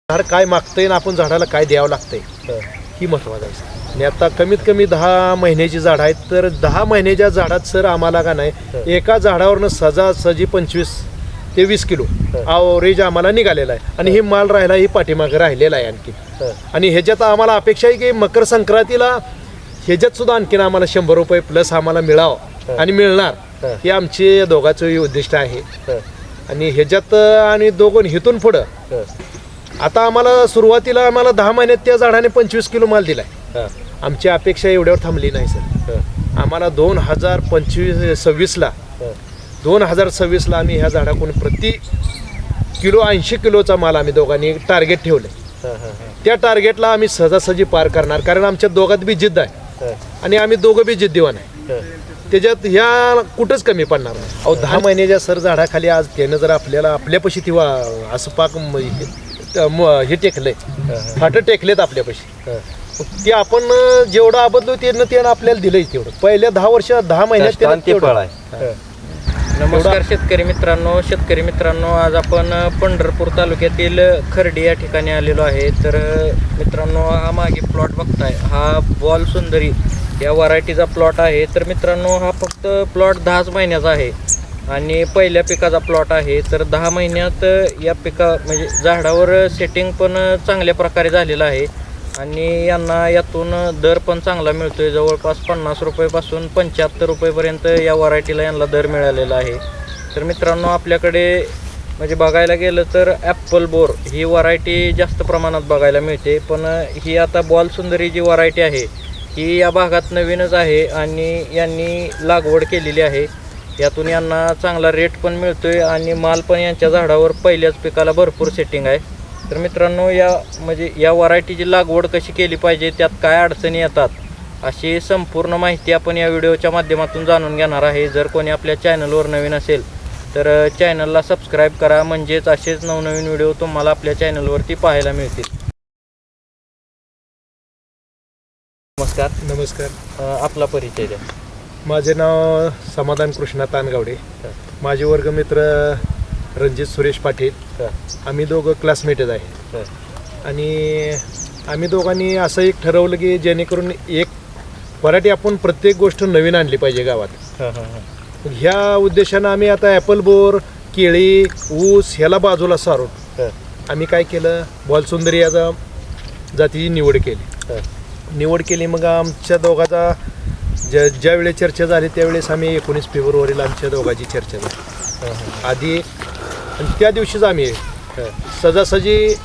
झाड काय मागतंय आणि आपण झाडाला काय द्यावं लागतंय ही महत्त्वाचं आहे. आणि आता कमीत कमी 10 महिन्याची झाड आहेत, तर 10 महिन्याच्या झाडात सर आम्हाला का नाही एका झाडावरनं सहजासहजी 25 ते 20 किलो ॲव्हरेज आम्हाला निघालेला आहे. आणि हे माल राहिला ही पाठीमागं राहिलेला आहे आणखी. आणि ह्याच्यात आम्हाला अपेक्षा आहे की मकर संक्रांतीला ह्याच्यात सुद्धा आणखीन आम्हाला 100 रुपये प्लस आम्हाला मिळावं आणि मिळणार हे आमचे दोघांचं उद्दिष्ट आहे. आणि ह्याच्यात आणि दोघं हिथून पुढं आता आम्हाला सुरुवातीला आम्हाला 10 महिन्यात त्या झाडाने 25 किलो माल दिलाय. आमची अपेक्षा एवढ्यावर थांबली नाही सर. आम्हाला 2026ला आम्ही ह्या झाडाकडून प्रति किलो 80 किलोचा माल आम्ही दोघांनी टार्गेट ठेवले. त्या टार्गेटला आम्ही सहजासहजी पार करणार, कारण आमच्या दोघात बी जिद्द आहे आणि आम्ही दोघं बी जिद्दीवान आहे. त्याच्यात ह्या कुठंच कमी पडणार नाही. अहो 10 महिन्याच्या सर झाडाखाली आज त्यानं जर आपल्याला आपल्यापाशी ती असं पाक हे टेकलंय, फाटं टेकलेत आपल्यापाशी, ते आपण जेवढं आबदलो त्यानं आपल्याला दिलंय तेवढं. पहिल्या 10 महिन्यात नमस्कार शेतकरी मित्रांनो, आज आपण पंढरपूर तालुक्यातील खर्डी या ठिकाणी आलेलो आहे. तर मित्रांनो, हा मागे प्लॉट बघताय, हा बॉल सुंदरी या व्हरायटीचा प्लॉट आहे. तर मित्रांनो, हा फक्त प्लॉट 10 महिन्याचा आहे आणि पहिल्या पिकाचा प्लॉट आहे. तर 10 महिन्यात या म्हणजे झाडावर सेटिंग पण चांगल्या प्रकारे झालेलं आहे आणि यांना यातून दर पण चांगला मिळतोय. जवळपास 50 रुपयेपासून 75 रुपयेपर्यंत या व्हरायटीला यांना दर मिळालेला आहे. तर मित्रांनो, आपल्याकडे म्हणजे बघायला गेलं तर ॲपल बोर ही व्हरायटी जास्त प्रमाणात बघायला मिळते, पण ही आता बॉल सुंदरी जी व्हरायटी आहे ही या भागात नवीनच आहे आणि यांनी लागवड केलेली आहे. यातून यांना चांगला रेट पण मिळतोय आणि माल पण यांच्या झाडावर पहिल्याच पिकाला भरपूर सेटिंग आहे. तर मित्रांनो, या व्हरायटीची लागवड कशी केली पाहिजे, त्यात काय अडचणी येतात, अशी संपूर्ण माहिती आपण या व्हिडिओच्या माध्यमातून जाणून घेणार आहे. जर कोणी आपल्या चॅनलवर नवीन असेल तर चॅनलला सबस्क्राईब करा, म्हणजेच असेच नवनवीन व्हिडिओ तुम्हाला आपल्या चॅनलवरती पाहायला मिळतील. नमस्कार. आपला परिचय द्या. माझे नाव समाधान कृष्णा तानगावडे. माझे वर्गमित्र रणजित सुरेश पाटील. आम्ही दोघं क्लासमेटच आहे. आणि आम्ही दोघांनी असं एक ठरवलं की जेणेकरून एक व्हरायटी आपण प्रत्येक गोष्ट नवीन आणली पाहिजे गावात. ह्या उद्देशानं आम्ही आता ॲपल बोर, केळी, ऊस ह्याला बाजूला सारून आम्ही काय केलं, बॉल सुंदरी या जातीची निवड केली. मग आमच्या दोघांचा ज्यावेळेस चर्चा झाली त्यावेळेस आम्ही 19 फेब्रुवारीला आमच्या दोघांची चर्चा झाली आधी. आणि त्या दिवशीच आम्ही सहजासहजी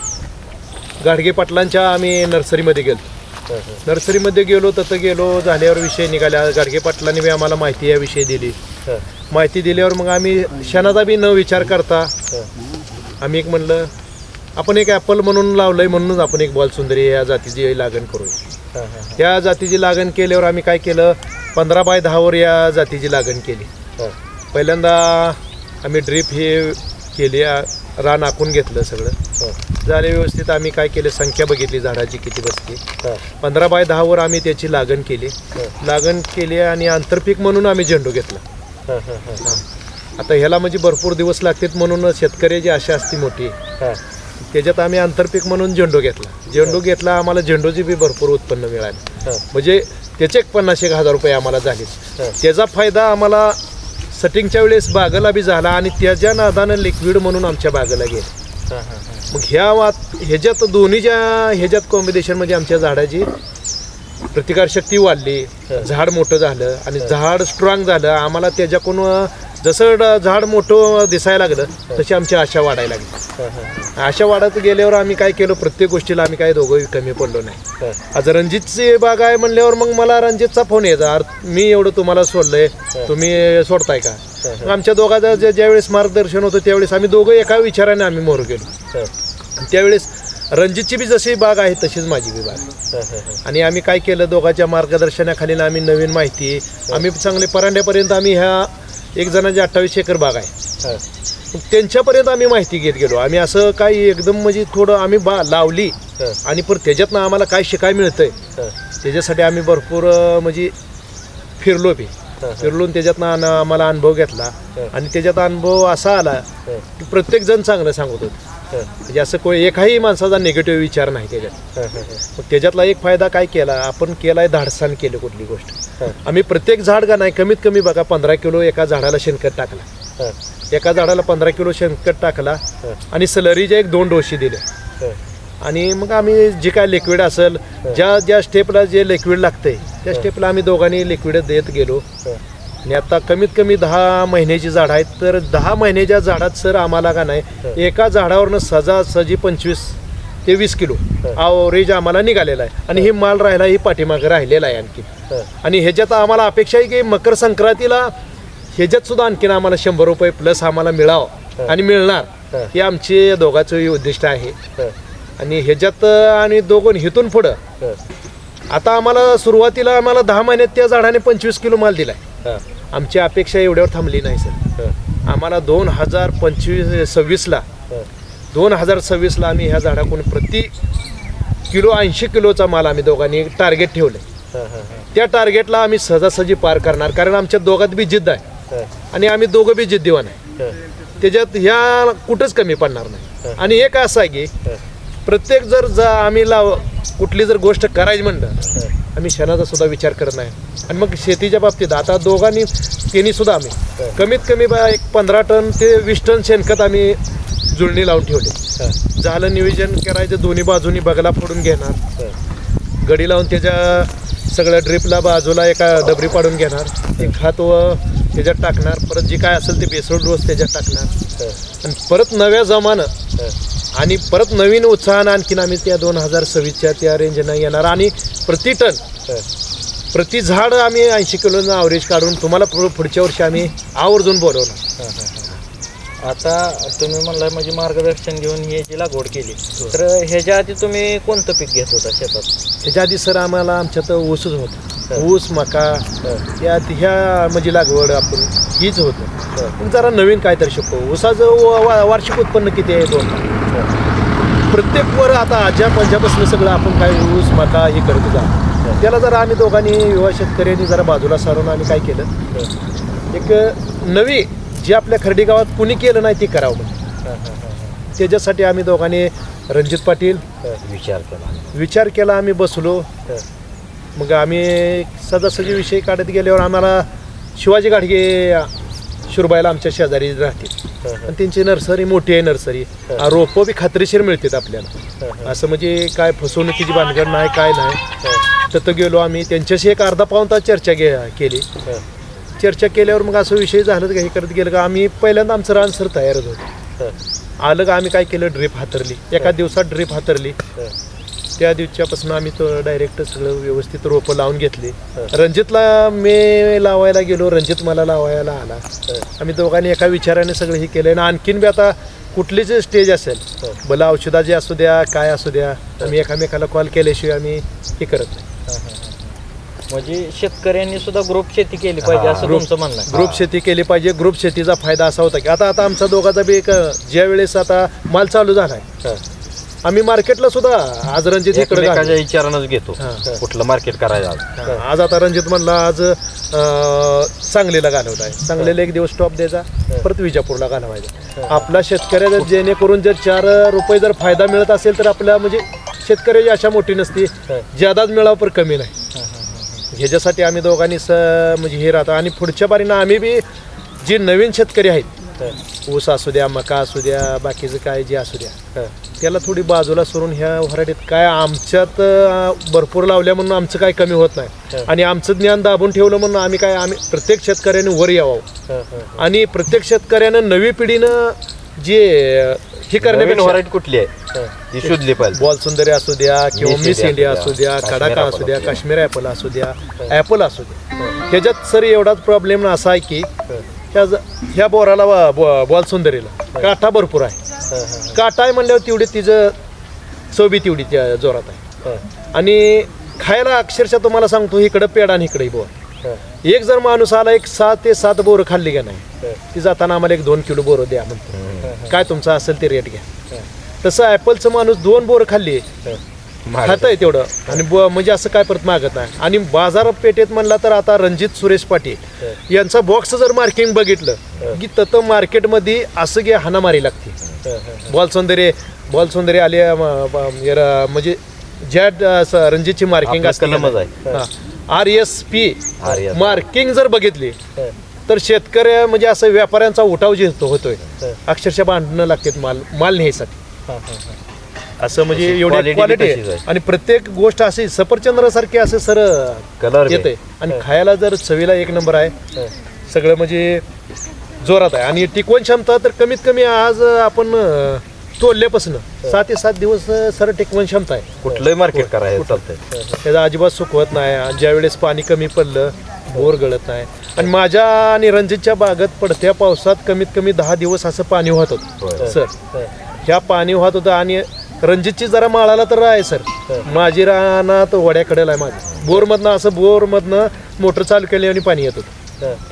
गाडगे पाटलांच्या आम्ही नर्सरीमध्ये गेलो. तिथं गेलो झाल्यावर विषय निघाला. गाडगे पाटलांनी बी आम्हाला माहिती याविषयी दिली. माहिती दिल्यावर मग आम्ही क्षणाचा बी न विचार करता आम्ही एक म्हणलं आपण एक ॲपल म्हणून लावलंय म्हणून आपण एक बॉल सुंदरी या जातीची लागण करूया. त्या जातीची लागण केल्यावर आम्ही काय केलं, 15 बाय 10 या जातीची लागण केली. पहिल्यांदा आम्ही ड्रीप हे केली, रान आखून घेतलं, सगळं झाले व्यवस्थित. आम्ही काय केलं, संख्या बघितली झाडाची किती बसते. 15 बाय 10 आम्ही त्याची लागण केली आणि आंतरपीक म्हणून आम्ही झेंडू घेतला. आता ह्याला म्हणजे भरपूर दिवस लागतात म्हणून शेतकऱ्याची आशा असती मोठी. त्याच्यात आम्ही आंतरपीक म्हणून झेंडू घेतला. आम्हाला झेंडूची बी भरपूर उत्पन्न मिळालं. म्हणजे त्याचे 50,000 रुपये आम्हाला झाले. त्याचा फायदा आम्हाला सेटिंगच्या वेळेस बागेला बी झाला आणि त्याच्या नादानं लिक्विड म्हणून आमच्या बागेला गेलं. मग ह्याच्यात दोन्हीच्या कॉम्बिनेशन म्हणजे आमच्या झाडाची प्रतिकारशक्ती वाढली, झाड मोठं झालं आणि झाड स्ट्रॉंग झालं. आम्हाला त्याच्याकडून जसं झाड मोठं दिसायला लागलं तशी आमची आशा वाढायला लागली. आशा वाढत गेल्यावर आम्ही काय केलं, प्रत्येक गोष्टीला आम्ही काय दोघंही कमी पडलो नाही. आज रणजितची बाग आहे म्हणल्यावर मग मला रणजितचा फोन यायचा, मी एवढं तुम्हाला सोडलंय, तुम्ही सोडताय का. आमच्या दोघांचं ज्यावेळेस मार्गदर्शन होतं त्यावेळेस आम्ही दोघं एका विचाराने आम्ही मोर गेलो. त्यावेळेस रणजितची बी जशी बाग आहे तशीच माझी बी बाग. आणि आम्ही काय केलं, दोघांच्या मार्गदर्शनाखाली आम्ही नवीन माहिती आम्ही चांगले परांड्यापर्यंत आम्ही ह्या एक जणांची 28 एकर बाग आहे त्यांच्यापर्यंत आम्ही माहिती घेत गेलो. आम्ही असं काही एकदम म्हणजे थोडं आम्ही लावली आणि पण त्याच्यातनं आम्हाला काय शिकायला मिळतंय त्याच्यासाठी आम्ही भरपूर म्हणजे फिरलो त्याच्यातनं आम्हाला अनुभव घेतला. आणि त्याच्यात अनुभव असा आला की प्रत्येक जण चांगलं सांगत होतं. म्हणजे असं एकाही माणसाचा निगेटिव्ह विचार नाही त्याच्यात. मग त्याच्यातला एक फायदा काय केला आपण केलाय, धाडसानं केलं कुठली गोष्ट. आम्ही प्रत्येक झाड का नाही कमीत कमी बघा 15 किलो एका झाडाला शेणखत टाकला, एका झाडाला 15 किलो शेणखत टाकला आणि सलरीच्या 1-2 डोशी दिले. आणि मग आम्ही जे काय लिक्विड असेल, ज्या स्टेपला जे लिक्विड लागतंय त्या स्टेपला आम्ही दोघांनी लिक्विड देत गेलो. आणि आता कमीत कमी 10 महिन्याची झाड आहेत, तर 10 महिन्याच्या झाडात सर आम्हाला का नाही एका झाडावरनं सहजासहजी 25 ते 20 किलो ॲव्हरेज आम्हाला निघालेला आहे. आणि ही माल राहिला ही पाठीमागं राहिलेला आहे आणखी. आणि ह्याच्यात आम्हाला अपेक्षा आहे की मकर संक्रांतीला ह्याच्यात सुद्धा आणखीन आम्हाला 100 रुपये प्लस आम्हाला मिळावं आणि मिळणार, हे आमचे दोघांचं उद्दिष्ट आहे. आणि ह्याच्यात आणि दोघं हिथून पुढं आता आम्हाला सुरुवातीला आम्हाला 10 महिन्यात त्या झाडाने 25 किलो माल दिलाय. आमची अपेक्षा एवढ्यावर थांबली नाही सर. आम्हाला 2026ला आम्ही ह्या झाडाकडून प्रति किलो 80 किलोचा माल आम्ही दोघांनी टार्गेट ठेवलं. त्या टार्गेटला आम्ही सहजासहजी पार करणार, कारण आमच्या दोघात बी जिद्द आहे आणि आम्ही दोघं बी जिद्दीवान आहे. त्याच्यात ह्या कुठंच कमी पडणार नाही. आणि एक असं आहे की प्रत्येक जर आम्ही कुठली जर गोष्ट करायची म्हणलं आम्ही क्षणाचा सुद्धा विचार करत नाही. आणि मग शेतीच्या बाबतीत आता दोघांनी त्यांनी सुद्धा आम्ही कमीत कमी 15 टन ते 20 टन शेणखत आम्ही जुळणी लावून ठेवले. झालं नियोजन करायचं, दोन्ही बाजूनी बगला फोडून घेणार, गडी लावून त्याच्या सगळ्या ड्रिपला बाजूला एका डबरी पाडून घेणार, ते खात व त्याच्यात टाकणार, परत जे काय असेल ते बेसळ डोस त्याच्यात टाकणार आणि परत नव्या जमानं आणि परत नवीन उत्साहानं आणखीन आम्ही त्या 2026च्या त्या रेंजनं येणार. आणि प्रति टन प्रति झाड आम्ही 80 किलोनं ॲव्हरेज काढून तुम्हाला पुढच्या वर्षी आम्ही आवर्जून बोलवणार. आता तुम्ही म्हणला म्हणजे मार्गदर्शन घेऊन ही जी लागवड केली, तर ह्याच्या आधी तुम्ही कोणतं पीक घेत होता शेतात? त्याच्या आधी सर आम्हाला आमच्यात ऊसच होतं, ऊस मका ह्या म्हणजे लागवड आपण हीच होतं. मग जरा नवीन काहीतरी शिकतो. ऊसाचं वार्षिक उत्पन्न किती आहे? 2 प्रत्येक वर आता आज्या पंजापासून सगळं आपण काय ऊस मका हे करत जा. त्याला जरा आम्ही दोघांनी युवा शेतकऱ्यांनी जरा बाजूला सारून आम्ही काय केलं, एक नवी जे आपल्या खर्डी गावात कुणी केलं नाही ते करावं म्हणजे. त्याच्यासाठी आम्ही दोघांनी रणजित पाटील विचार केला. आम्ही बसलो, मग आम्ही सदासजी विषय काढत गेल्यावर आम्हाला शिवाजी गाडगे शिरबायला आमच्या शेजारी राहतील आणि त्यांची नर्सरी मोठी आहे. नर्सरी रोपं बी खात्रीशीर मिळतात आपल्याला, असं म्हणजे काय फसवणुकीची भानगड नाही काय नाही. तिथं गेलो आम्ही, त्यांच्याशी एक अर्धा पाऊण तास चर्चा केली. चर्चा केल्यावर मग असं विषय झालं का हे करत गेलं का आम्ही पहिल्यांदा आमचं रान सर तयारच होतं. आलं का आम्ही काय केलं, ड्रीप हातरली, एका दिवसात ड्रीप हातरली. त्या दिवसापासून आम्ही तो डायरेक्ट सगळं व्यवस्थित रोपं लावून घेतली. रणजितला मी लावायला गेलो, रणजित मला लावायला आला. आम्ही दोघांनी एका विचाराने सगळं हे केलं. आणि आणखीन बी आता कुठलीच स्टेज असेल, भला औषधाची असू द्या काय असू द्या, आम्ही एकामेकाला कॉल केल्याशिवाय आम्ही हे करत नाही. म्हणजे शेतकऱ्यांनी सुद्धा ग्रुप शेती केली पाहिजे असं तुमचं म्हणणं आहे? ग्रुप शेती केली पाहिजे. ग्रुप शेतीचा फायदा असा होता की आता आमचा दोघाचा बी एक ज्या वेळेस आता माल चालू झालाय, आम्ही मार्केटला सुद्धा आज रणजित इकडे विचारानच घेतो कुठलं मार्केट करायचं. आज आता रणजित म्हणला आज सांगलीला घालवत आहे, सांगलीला एक दिवस स्टॉप द्यायचा, परत विजापूरला घालवायचा. आपला शेतकऱ्याला जेणेकरून जर 4 रुपये जर फायदा मिळत असेल तर आपल्या म्हणजे शेतकऱ्याची आशा मोठी नसती, ज्यादाच मिळावं पण कमी नाही. ह्याच्यासाठी आम्ही दोघांनी म्हणजे हे राहतो. आणि पुढच्या बारीनं आम्ही बी जे नवीन शेतकरी आहेत, ऊस असू द्या मका असू द्या बाकीचं काय जे असू द्या, त्याला थोडी बाजूला सोडून ह्या व्हरायटीत काय आमच्यात भरपूर लावल्या म्हणून आमचं काय कमी होत नाही. आणि आमचं ज्ञान दाबून ठेवलं म्हणून आम्ही प्रत्येक शेतकऱ्याने वर यावं आणि प्रत्येक शेतकऱ्यानं नवी पिढीनं जे हे करण्यापेक्षा व्हरायटी कुठली आहे ती शोधली पाहिजे. बॉल सुंदरी असू द्या किंवा मिस इंडिया असू द्या, कडाका असू द्या, काश्मीर ॲपल असू द्या, ॲपल असू द्या. ह्याच्यात सर एवढाच प्रॉब्लेम असा आहे की ह्या बोराला बॉल सुंदरीला काटा भरपूर आहे. काटा आहे म्हणल्यावर तेवढी तिचं चव तेवढी त्या जोरात आहे. आणि खायला अक्षरशः तुम्हाला सांगतो इकडं पेडा आणि इकडे बोर. एक जर माणूस आला 6 ते 7 बोरं खाल्ली का नाही, ती जाताना आम्हाला 1-2 किलो बोरं द्या म्हणतो, काय तुमचं असेल ते रेट घ्या. तसं ॲपलचं माणूस 2 बोरं खाल्ली खात आहे तेवढं आणि म्हणजे असं काय परत मागत नाही. आणि बाजारपेठेत म्हणला तर आता रणजित सुरेश पाटील यांचा बॉक्स जर मार्किंग बघितलं की तर मार्केटमध्ये असं की हाणामारी लागते. बॉल सौंदर्य आले म्हणजे ज्या रणजितची मार्किंग असते कलमच आहे. RSP RSP. मार्किंग जर बघितली तर शेतकऱ्या म्हणजे असं व्यापाऱ्यांचा उठाव जे होतोय अक्षरशः भांडणं लागतात माल न्यायसाठी. असं म्हणजे एवढी quality क्वालिटी तशीच आहे. आहे. आणि प्रत्येक गोष्ट अशी सफरचंद्रासारखी असं सर कलर येते आणि खायला जर चवीला एक नंबर आहे. सगळं म्हणजे जोरात आहे. आणि टिकवण क्षमता तर कमीत कमी आज आपण तोडल्यापासून 6 ते 7 दिवस सर टिकवण क्षमता आहे. कुठलंही मार्केट करायचं चालतंय. त्याचा अजिबात सुकवत नाही. आणि ज्या वेळेस पाणी कमी पडलं बोर गळत नाही. आणि माझ्या आणि रणजितच्या बागेत पडत्या पावसात कमीत कमी 10 दिवस असं पाणी वाहत होतं सर. ह्या पाणी वाहत होतं आणि रणजितची जरा माळाला तर आहे सर. माझी रानात वड्याकडेला आहे माझी. बोरमधनं मोटर चालू केली आणि पाणी येत होतं.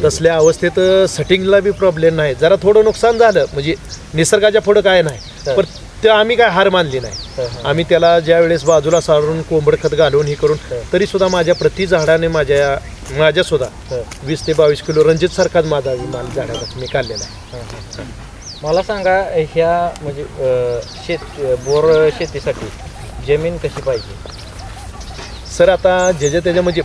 तसल्या अवस्थेत सेटिंगला बी प्रॉब्लेम नाही. जरा थोडं नुकसान झालं म्हणजे निसर्गाच्या पुढं काय नाही पण ते आम्ही काय हार मानली नाही. आम्ही त्याला ज्या वेळेस बाजूला सारून कोंबड खत घालून हे करून तरी सुद्धा माझ्या प्रति झाडाने माझ्या सुद्धा 20 ते 22 किलो रणजित सारखाच माझा माल झाडाचा मी काढलेला आहे. मला सांगा ह्या म्हणजे बोर शेतीसाठी जमीन कशी पाहिजे सर? आता ज्याच्या त्याच्या म्हणजे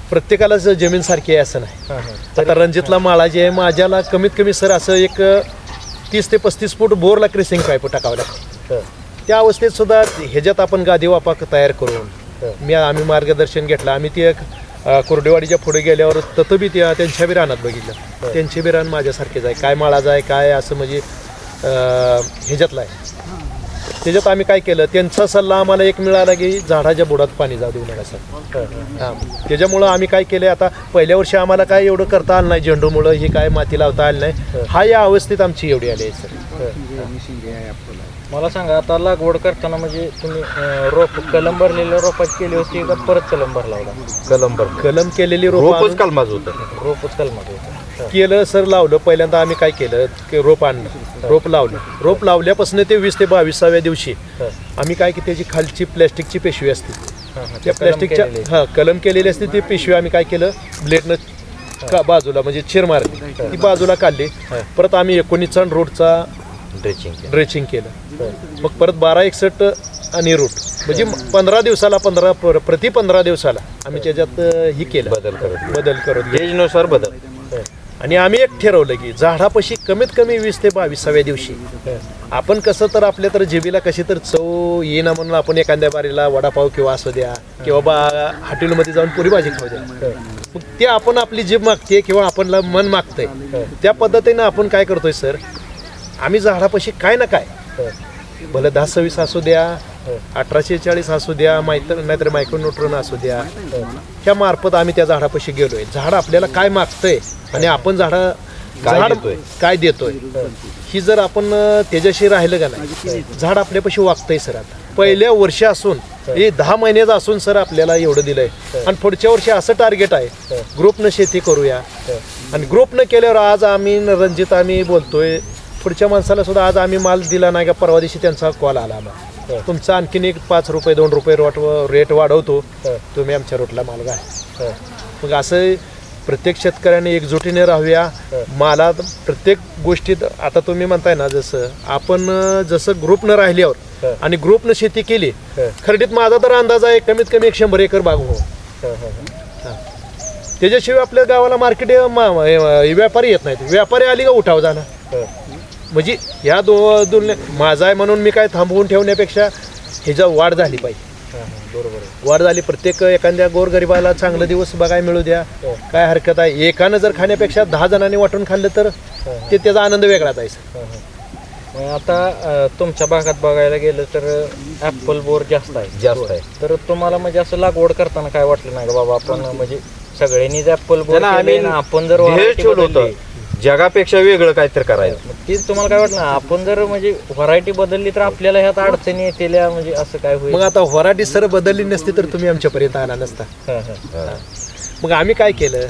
प्रत्येकालाच जमीन सारखी आहे असं नाही. आता रणजितला माळा जे आहे माझ्याला कमीत कमी सर असं एक 30 ते 35 फूट बोरला क्रेसिंग पाईप टाकावं लागतं. त्या अवस्थेत सुद्धा ह्याच्यात आपण गादी वापा तयार करून आम्ही मार्गदर्शन घेतलं. आम्ही ती एक कोरडेवाडीच्या पुढे गेल्यावर तथबी त्यांच्या बी रानात बघितलं. त्यांचे बी रान माझ्यासारखेच आहे. काय माळाचं आहे काय असं म्हणजे ह्याच्यातलं आहे. त्याच्यात आम्ही काय केलं त्यांचा सल्ला आम्हाला एक मिळाला की झाडाच्या बुडात पाणी जाऊ देऊ नका सर. हां त्याच्यामुळं आम्ही काय केलं आता पहिल्या वर्षी आम्हाला काय एवढं करता आलं नाही. झेंडूमुळं हे काय माती लावता आलं नाही. हा या अवस्थेत आमची एवढी आली आहे सर. मला सांगा आता लागवड करताना म्हणजे तुम्ही रोप कलम भरलेल्या रोपाची केली होती का परत कलम भरला होता? कलम केलेली रोपच कलमाच होतं. रोपच कलमात होतं केलं सर. लावलं पहिल्यांदा आम्ही काय केलं की रोप आणलं रोप लावलं. रोप लावल्यापासून ते 20 ते 22व्या दिवशी आम्ही काय की त्याची खालची प्लॅस्टिकची पिशवी असते त्या प्लॅस्टिकच्या कलम केलेली असते ती पिशवी आम्ही काय केलं ब्लेडनं बाजूला म्हणजे चिर मारली ती बाजूला काढली. परत आम्ही 19 रोडचा ड्रेचिंग केलं. मग परत 1261 आणि रूट म्हणजे 15 दिवसाला प्रति 15 दिवसाला आम्ही त्याच्यात ही केलं बदल करत आणि आम्ही एक ठरवलं की झाडापाशी कमीत कमी 20 ते 22व्या दिवशी आपण कसं तर आपल्या तर जिभेला कशी तर चव येईना म्हणून आपण एखाद्या बारीला वडापाव किंवा असू द्या किंवा हॉटेलमध्ये जाऊन पुरी भाजी खाऊ द्या. मग ते आपण आपली जीभ मागते किंवा आपणला मन मागतंय त्या पद्धतीनं आपण काय करतोय सर. आम्ही झाडापाशी काय ना काय भलं 1026 असू द्या 1840 असू द्या नाहीतर मायक्रोन्यूट्रॉन असू द्या ह्या मार्फत आम्ही त्या झाडापाशी गेलोय. झाड आपल्याला काय मागतंय आणि आपण झाड काय देतोय ही जर आपण त्याच्याशी राहिलं का नाही झाड आपल्यापाशी वागतंय सर. आता पहिल्या वर्षी असून हे 10 महिन्याचं असून सर आपल्याला एवढं दिलंय आणि पुढच्या वर्षी असं टार्गेट आहे ग्रुपनं शेती करूया. आणि ग्रुपनं केल्यावर आज आम्ही रणजित आम्ही बोलतोय पुढच्या माणसाला सुद्धा आज आम्ही माल दिला नाही का परवा दिवशी त्यांचा कॉल आला आम्हाला तुमचा आणखीन एक 5 रुपये 2 रुपये रेट वाढवतो तुम्ही आमच्या रोटला माल घ्या. मग असं प्रत्येक शेतकऱ्याने एकजुटीने राहूया. मला प्रत्येक गोष्टीत आता तुम्ही म्हणताय ना जसं ग्रुपनं राहिल्यावर आणि ग्रुपनं शेती केली खरडीत माझा तर अंदाज आहे कमीत कमी 100 एकर बाग हो. त्याच्याशिवाय आपल्या गावाला मार्केट व्यापारी येत नाहीत. व्यापारी आली का उठाव झाला म्हणजे ह्या दोन माझा आहे म्हणून मी काय थांबवून ठेवण्यापेक्षा ह्याच्या वाढ झाली पाहिजे. बरोबर वाढ झाली. प्रत्येक एखाद्या गोरगरिबाला चांगला दिवस बघायला मिळू द्या काय हरकत आहे. एकानं जर खाण्यापेक्षा 10 जणांनी वाटून खाल्लं तर ते त्याचा आनंद वेगळाच आहे. आता तुमच्या भागात बघायला गेलं तर ॲपल बोर जास्त आहे. तर तुम्हाला म्हणजे असं लागवड करताना काय वाटलं नाही का बाबा आपण म्हणजे सगळ्यांनीच ॲपल बोर आपण जर जगापेक्षा वेगळं काहीतरी करायचं तीच तुम्हाला काय वाटलं आपण जर म्हणजे व्हरायटी बदलली तर आपल्याला ह्यात अडचणी येतील म्हणजे असं काय होईल. मग आता व्हरायटी सर बदलली नसती तर तुम्ही आमच्यापर्यंत आला नसता. मग आम्ही काय केलं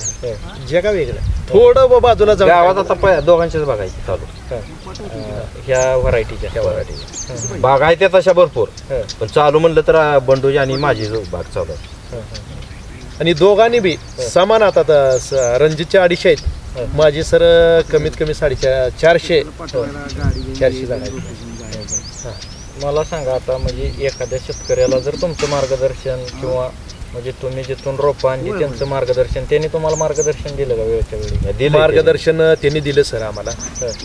जगा वेगळं थोडं बाजूला जाऊन गावात आता दोघांचेच बघायचे चालू ह्या व्हरायटीच्या बाग आहे त्या तशा भरपूर पण चालू म्हणलं तर बंडूजी आणि माझी जो बाग चालू आहे आणि दोघांनी बी समान आता रणजितच्या 250 आहेत माझी सर कमीत कमी 450 झाड आहेत. मला सांगा आता म्हणजे एखाद्या शेतकऱ्याला जर तुमचं मार्गदर्शन किंवा म्हणजे तुम्ही जिथून रोपं आणली त्यांचं मार्गदर्शन त्यांनी तुम्हाला मार्गदर्शन दिलं का वेळच्या वेळी? मार्गदर्शन त्यांनी दिलं सर आम्हाला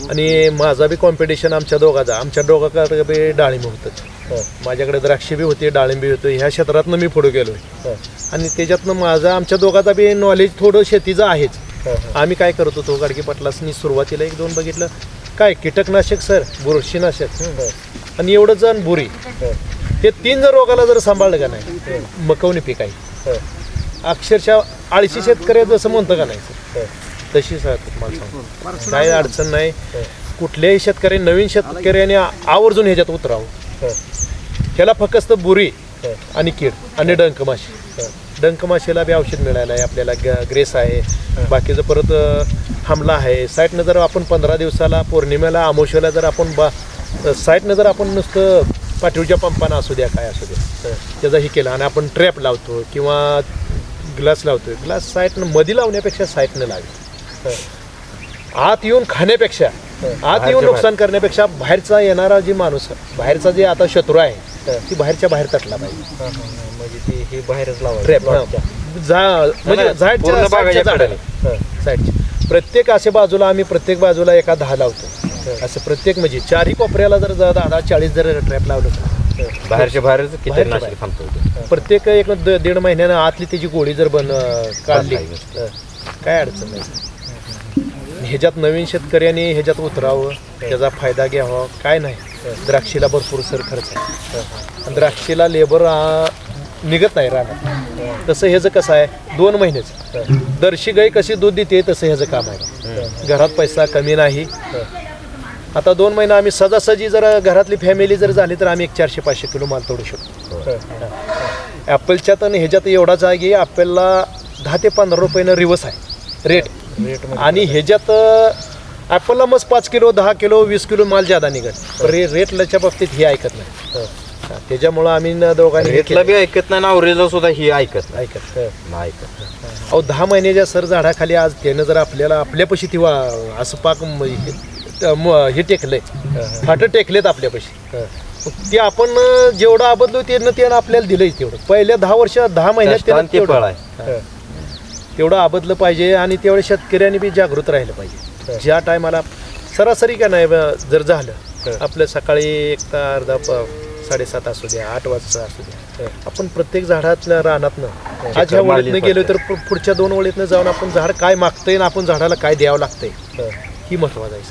आणि माझा बी कॉम्पिटिशन आमच्या दोघांकडे बी डाळिंब होतं माझ्याकडे द्राक्षे बी होते डाळिंब बी होतं ह्या क्षेत्रातनं मी पुढे गेलो आणि त्याच्यातनं माझा आमच्या दोघांचा बी नॉलेज थोडं शेतीचं आहेच आम्ही काय करत होतो गाडगे पाटलासनी सुरुवातीला 1-2 बघितलं काय कीटकनाशक सर बुरशीनाशक आणि एवढं जण बुरी हे 3 जर रोगाला जर सांभाळलं का नाही मकवणी पीक आहे अक्षरशः 80 शेतकरी जसं म्हणतं का नाही सर तशीच मला सांगतो काही अडचण नाही कुठल्याही शेतकरी नवीन शेतकऱ्याने आवर्जून ह्याच्यात उतरावं ह्याला फक्त बुरी आणि कीड आणि डंकमाशीला बी औषध मिळालं आहे आपल्याला ग्रेस आहे बाकीचं परत हमला आहे साईटनं जर आपण 15 दिवसाला पौर्णिमेला अमावस्येला जर आपण साईटनं जर आपण नुसतं पाठीवच्या पंपानं असू द्या काय असू द्या त्याचा हे केला आणि आपण ट्रॅप लावतो किंवा ग्लास लावतो ग्लास साईटनं मध्ये लावण्यापेक्षा साईटनं लावे आत येऊन खाण्यापेक्षा आत येऊन नुकसान करण्यापेक्षा बाहेरचा येणारा जी माणूस बाहेरचा जे आता शत्रू आहे ती बाहेरच्या बाहेर तटला पाहिजे म्हणजे ती ही बाहेरच लावा ट्रॅप म्हणजे साईडच्या प्रत्येक असे बाजूला आम्ही प्रत्येक बाजूला एका 10 लावतो असं प्रत्येक म्हणजे 4ही कोपऱ्याला जर 10-40 जर ट्रॅप लावलं तर बाहेरच्या बाहेरच कीटकनाशक थांबतो प्रत्येक 1-1.5 महिन्यानं आतली त्याची गोळी जर काढली काय अडचण नाही ह्याच्यात नवीन शेतकऱ्यांनी ह्याच्यात उतरावं त्याचा फायदा घ्यावा काय नाही द्राक्षीला भरपूर सर खर्च आहे द्राक्षीला लेबर निघत नाही राहणार तसं ह्याचं कसं आहे 2 महिन्याचं दर्शी गाई कशी दूध देते तसं ह्याचं काम आहे घरात पैसा कमी नाही आता 2 महिना आम्ही सहजासहजी जर घरातली फॅमिली जर झाली तर आम्ही 400-500 किलो माल तोडू शकतो ॲपलच्यात आणि ह्याच्यात एवढाच आहे की ॲपलला 10 ते 15 रुपयानं रिवर्स आहे रेट आणि ह्याच्यात ॲपलला मग 5 किलो 10 किलो 20 किलो माल ज्यादा निघत पण रेटच्या बाबतीत हे ऐकत नाही त्याच्यामुळं आम्ही दोघांनी रेटला बी ऐकत नाही ना अवरेजला सुद्धा ही ऐकत नाही अहो 10 महिन्याच्या सर झाडाखाली आज त्यानं जर आपल्याला आपल्यापाशी ती असं पाक हे टेकलंय फाटं टेकलेत आपल्यापाशी ते आपण जेवढं आबदलो त्यानं आपल्याला दिलंय तेवढं पहिल्या 10 वर्ष 10 महिन्यात तेवढं आबदलं पाहिजे आणि तेवढ्या शेतकऱ्यांनी बी जागृत राहिलं पाहिजे ज्या टायमाला सरासरी का नाही जर झालं आपलं सकाळी 1 ता अर्धा 7:30 असू द्या 8 वाजता असू द्या आपण प्रत्येक झाडातल्या रानातनं आज ह्या ओळीतनं गेलो तर पुढच्या 2 ओळीतनं जाऊन आपण झाड काय मागतंय आणि आपण झाडाला काय द्यावं लागतंय ही महत्वाचं आहे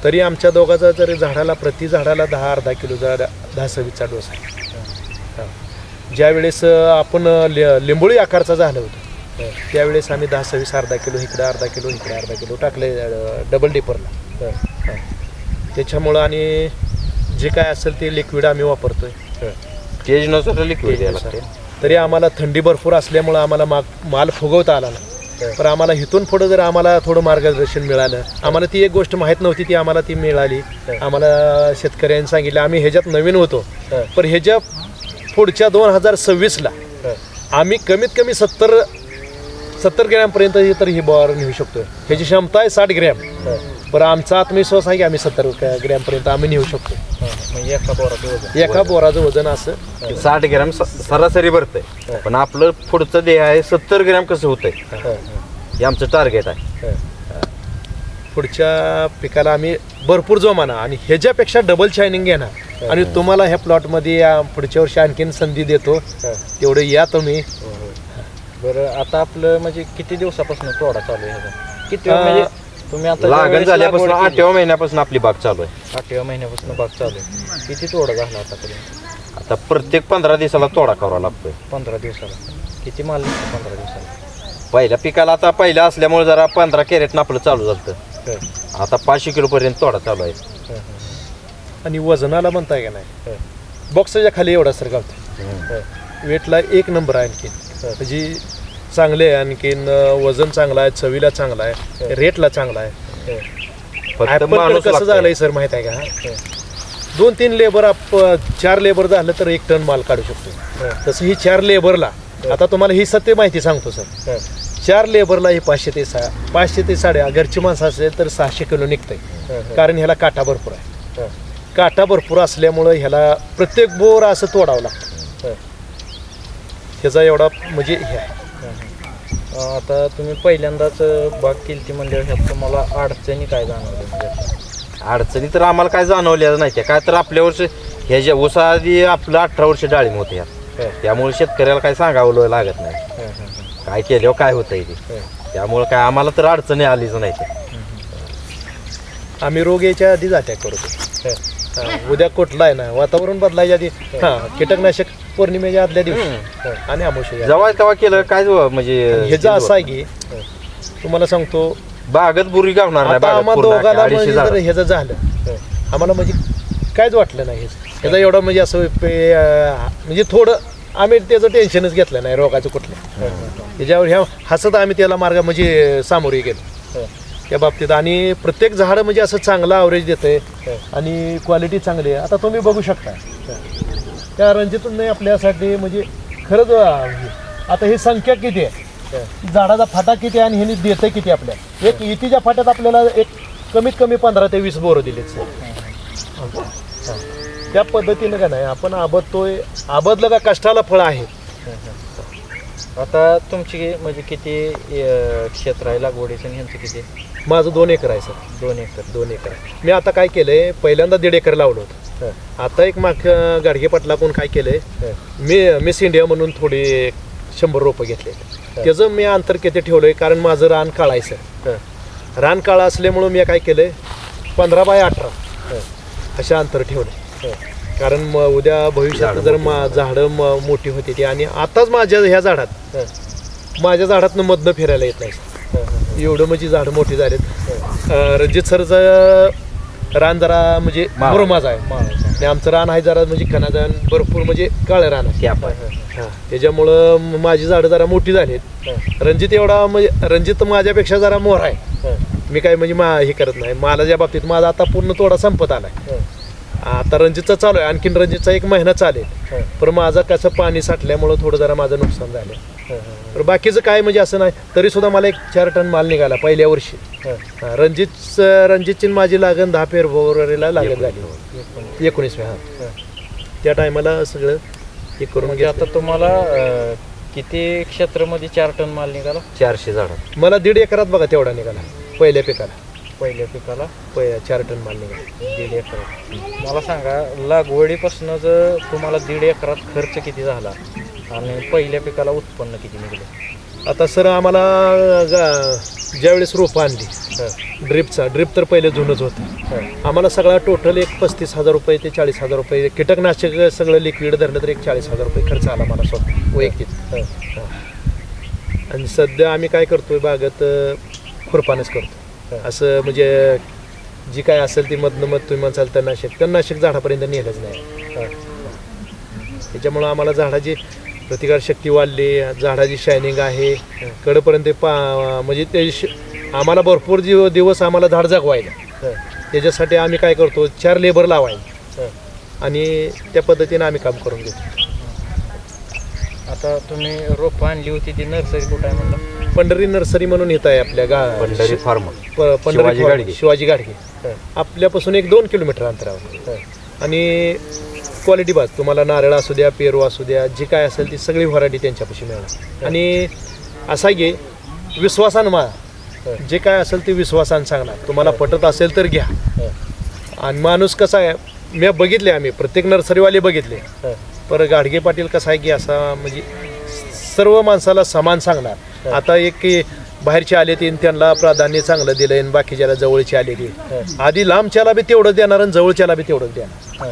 तरी आमच्या दोघांचा जर झाडाला प्रति झाडाला 10-अर्धा किलोचा 10-26चा डोस आहे ज्या वेळेस आपण लिंबोळी आकारचा झालं होतं त्यावेळेस आम्ही 10-26 अर्धा किलो इकडे अर्धा किलो इकडे अर्धा किलो टाकले डबल डिपरला त्याच्यामुळं आणि जे काय असेल ते लिक्विड आम्ही वापरतोय स्टेजनुसार लिक्विड द्यायला लागते तरी आम्हाला थंडी भरपूर असल्यामुळं आम्हाला माल फुगवता आला नाही पण आम्हाला इथून पुढं जर आम्हाला थोडं मार्गदर्शन मिळालं आम्हाला ती एक गोष्ट माहीत नव्हती ती आम्हाला ती मिळाली आम्हाला शेतकऱ्यांनी सांगितलं आम्ही ह्याच्यात नवीन होतो पण ह्याच्या पुढच्या 2026ला आम्ही कमीत कमी 70 ग्रॅमपर्यंत तर ही बॉर नेऊ शकतो ह्याची क्षमता आहे 60 ग्रॅम बरं आमचा आत्मविश्वास आहे की आम्ही 70 ग्रॅमपर्यंत आम्ही नेऊ शकतो म्हणजे एका बोराचं वजन असं 60 ग्रॅम सरासरी भरतंय पण आपलं पुढचं ध्येय आहे 70 ग्रॅम कसं होतंय हे आमचं टार्गेट आहे पुढच्या पिकाला आम्ही भरपूर जोमाना आणि ह्याच्यापेक्षा डबल शायनिंग घेणार आणि तुम्हाला ह्या प्लॉटमध्ये पुढच्या वर्षी आणखीन संधी देतो तेवढं या तुम्ही बरं आता आपलं म्हणजे किती दिवसापासून तोडा चालू आहे किती म्हणजे तुम्ही आता लागण झाल्यापासून 8व्या महिन्यापासून आपली बाग चालू आहे 8व्या महिन्यापासून बाग चालू आहे किती तोडा झाला आतापर्यंत आता प्रत्येक 15 दिवसाला तोडा करावा लागतोय 15 दिवसाला किती माल निघतो 15 दिवसाला पहिल्या पिकाला आता पहिल्या असल्यामुळे जरा 15 कॅरेटनं आपलं चालू झालं आता 500 किलो पर्यंत तोडा चालू आहे आणि वजनाला म्हणताय का नाही बॉक्सच्या खाली एवढा सर गावतो वेटला 1 नंबर आहे आणखी म्हणजे चांगले आहे, आणखीन वजन चांगलं आहे, चवीला चांगला आहे, रेटला चांगला आहे. फक्त ऍपल माणूस कसं लागतोय. झालंय सर माहित आहे का, 2-3 लेबर 4 लेबर झालं तर 1 टन माल काढू शकतो. तसं ही 4 लेबरला, आता तुम्हाला ही सत्य माहिती सांगतो सर, 4 लेबरला ही 500 ते 500 घरची माणसं असेल तर 600 किलो निघतंय. कारण ह्याला काटा भरपूर आहे. काटा भरपूर असल्यामुळं ह्याला प्रत्येक बोर असं तोडावं लागतं. ह्याचा एवढा म्हणजे हे आहे. आता तुम्ही पहिल्यांदाच बाग केली म्हणजे ह्यात तुम्हाला अडचणी काय जाणवल्या म्हणजे? अडचणी तर आम्हाला काय जाणवल्या नाही त्या, काय तर आपल्या वर्ष ह्याच्या ऊसा आधी आपलं 18 वर्ष डाळिंब होते यात, त्यामुळे शेतकऱ्याला काय सांगावं लागत नाही काय केल्यावर काय होतंय ते. त्यामुळे काय आम्हाला तर अडचणी आलीच नाही ते. आम्ही रोग यायच्या आधीच अटॅक करतो. उद्या कुठला आहे ना, वातावरण बदलायच्या आधी कीटकनाशक पौर्णिमेच्या आदल्या दिवशी आणि अमावस्येच्या जेव्हा केव्हा केलं काय म्हणजे ह्याचं असं आहे की तुम्हाला सांगतो, बागत बुरी गावणार नाही. आता बागत आम्हा पूर्ण दोघाला 250 म्हणजे झाडं. जर ह्याचं झालं, आम्हाला म्हणजे काहीच वाटलं नाही ह्याचं एवढं म्हणजे असं म्हणजे थोडं आम्ही त्याचं टेन्शनच घेतलं नाही रोगाचं कुठलं. त्याच्यावर ह्या हसत आम्ही त्याला मार्ग म्हणजे सामोरे गेलो त्या बाबतीत. आणि प्रत्येक झाडं म्हणजे असं चांगलं ॲव्हरेज देतंय आणि क्वालिटी चांगली आहे. आता तुम्ही बघू शकता त्या रणजितून नाही आपल्यासाठी म्हणजे खरंच आता ही संख्या किती आहे, झाडाचा फाटा किती आहे आणि ह्यानी देतंय किती आपल्याला. एक इतीच्या फाट्यात आपल्याला एक कमीत कमी 15 ते 20 बोरं दिलेत. त्या पद्धतीनं का नाही आपण आबदतोय, आबदलं का कष्टाला फळ आहे. आता तुमची म्हणजे किती क्षेत्र आहे लागवडीचं आणि ह्यांचं किती? माझं 2 एकर आहे सर. 2 एकर. 2 एकर. मी आता काय केलंय, पहिल्यांदा 1.5 एकर लावलं होतं. आता एक गाडगे पाटला कोण काय केलंय, मिस इंडिया म्हणून थोडी 100 रोपं घेतले. त्याचं मी अंतर किती ठेवलंय, कारण माझं रान काळं आहे सर. रान काळं असल्यामुळं मी काय केलंय 15 बाय 18 अशा अंतर ठेवले. कारण उद्या भविष्यात जर झाडं मोठी होती ती, आणि आताच माझ्या ह्या झाडात माझ्या झाडातनं मधनं फिरायला येत नाही एवढं म्हणजे झाडं मोठी झालेत. रणजित सरचं रान जरा म्हणजे मुरमाज आहे आणि आमचं रान आहे जरा म्हणजे खणादान भरपूर म्हणजे काळं रान आहे. त्याच्यामुळं माझी झाडं जरा मोठी झालीत. रणजित एवढा म्हणजे रणजित माझ्यापेक्षा जरा मोर आहे. मी काय म्हणजे हे करत नाही. मालाच्या बाबतीत माझा आता पूर्ण तोडा संपत आलाय. आता रणजितचा चालू आहे, आणखीन रणजितचा 1 महिना चालेल. पण माझं कसं पाणी साठल्यामुळं थोडं जरा माझं नुकसान झालं. तर बाकीचं काय म्हणजे असं नाही, तरी सुद्धा मला 4 टन माल निघाला पहिल्या वर्षी. रणजितची माझी लागण 10 फेब्रुवारीला लागण झाली 19व्या. त्या टायमाला सगळं हे करून म्हणजे आता तुम्हाला किती क्षेत्रामध्ये 4 टन माल निघाला? 400 झाडं. मला 1.5 एकरात बघा तेवढा निघाला पहिल्या पिकाला. पहिल्या पिकाला 4 टन माल निघाला 1.5 एकरात. मला सांगा, लागवडीपासूनच तुम्हाला 1.5 एकरात खर्च किती झाला आणि पहिल्या पिकाला उत्पन्न किती निघालं? आता सर आम्हाला ज्यावेळेस रोपं आणली ड्रिप तर पहिले जुनच होतं. आम्हाला सगळा टोटल एक 35,000 रुपये ते 40,000 रुपये कीटकनाशक सगळं लिक्विड धरलं तर एक 40,000 रुपये खर्च आला मला स्वतः वैयक्तिक. आणि सध्या आम्ही काय करतोय बागत खुरपानच करतो. असं म्हणजे जी काय असेल ती मधनं तुम्ही म्हणसाल तणनाशक झाडापर्यंत नेलंच नाही. त्याच्यामुळं आम्हाला झाडाची प्रतिकारशक्ती वाढली, झाडाची शायनिंग आहे कडपर्यंत म्हणजे ते आम्हाला भरपूर दिवस आम्हाला झाड जगवायला. त्याच्यासाठी आम्ही काय करतो 4 लेबर लावायला आणि त्या पद्धतीने आम्ही काम करून घेतो. आता तुम्ही रोपं आणली होती ती नर्सरी कुठं आहे म्हणलं? पंढरी नर्सरी म्हणून येत आहे आपल्या पंढरी फार्म, पंढरी शिवाजी गाडगे आपल्यापासून 1-2 किलोमीटर अंतरावर. आणि क्वालिटी बाज तुम्हाला नारळ असू द्या, पेरू असू द्या, जी काय असेल ती सगळी व्हरायटी त्यांच्यापाशी मिळणार. आणि असा घे विश्वासानं जे काय असेल ते विश्वासानं सांगणार. तुम्हाला पटत असेल तर घ्या. आणि माणूस कसा आहे, मी बघितले, आम्ही प्रत्येक नर्सरीवाले बघितले, पर गाडगे पाटील कसा आहे की असा म्हणजे सर्व माणसाला समान सांगणार. आता एक की बाहेरचे आले ते त्यांना प्राधान्य चांगलं दिलं आणि बाकीच्याला जवळचे आले ते आधी लांबच्याला बी तेवढं देणार आणि जवळच्याला बी तेवढंच देणार.